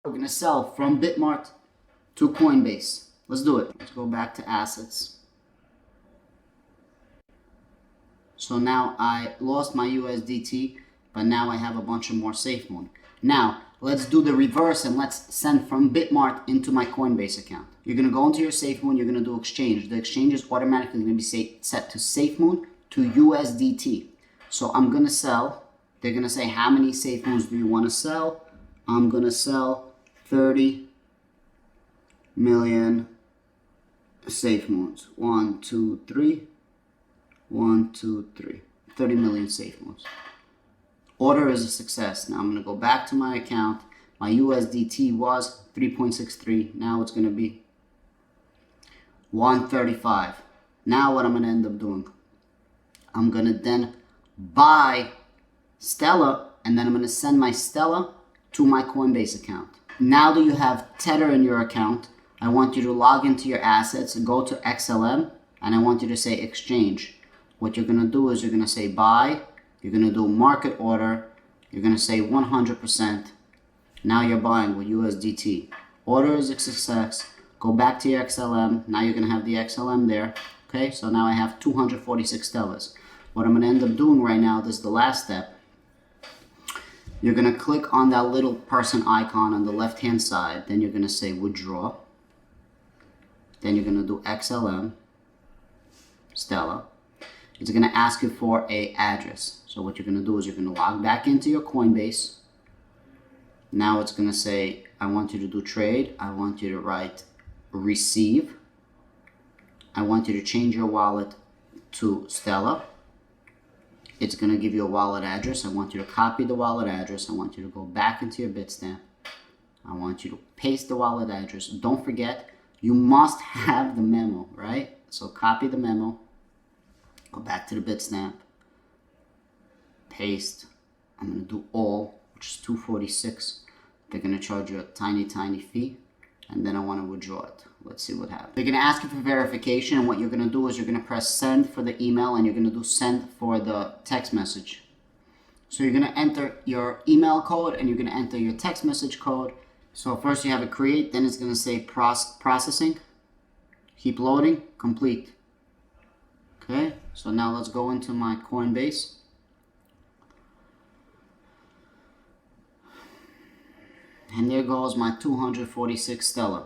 We're going to sell from BitMart to Coinbase. Let's do it. Let's go back to assets. So now I lost my USDT, but now I have a bunch of more Safemoon. Now, let's do the reverse and let's send from BitMart into my Coinbase account. You're going to go into your Safemoon, you're going to do exchange. The exchange is automatically going to be set to Safemoon to USDT. So I'm going to sell. They're going to say, how many Safemoons do you want to sell? I'm going to sell 30 million Safemoons. 1, 2, 3. 1, 2, 3. 30 million Safemoons. Order is a success. Now I'm going to go back to my account. My USDT was 3.63. Now it's going to be 135. Now what I'm going to end up doing, I'm going to then buy Stellar, and then I'm going to send my Stellar to my Coinbase account. Now that you have Tether in your account, I want you to log into your assets and go to XLM, and I want you to say exchange. What you're going to do is you're going to say buy, you're going to do market order, you're going to say 100%. Now you're buying with USDT. Order is a success. Go back to your XLM. Now you're going to have the XLM there. Okay, so now I have 246 Stellars. What I'm going to end up doing right now, this is the last step. You're going to click on that little person icon on the left hand side. Then you're going to say withdraw. Then you're going to do XLM, Stellar. It's going to ask you for an address. So what you're going to do is you're going to log back into your Coinbase. Now it's going to say, I want you to do trade. I want you to write receive. I want you to change your wallet to Stellar. It's going to give you a wallet address. I want you to copy the wallet address. I want you to go back into your Bitstamp. I want you to paste the wallet address. Don't forget, you must have the memo, right? So copy the memo. Go back to the Bitstamp. Paste. I'm going to do all, which is 246. They're going to charge you a tiny fee. And then I want to withdraw it. Let's see what happens. They're going to ask you for verification, and what you're going to do is you're going to press send for the email, and you're going to do send for the text message. So you're going to enter your email code, and you're going to enter your text message code. So first you have it create, then it's going to say processing. Keep loading, complete. Okay, so now let's go into my Coinbase. And there goes my 246 Stellar.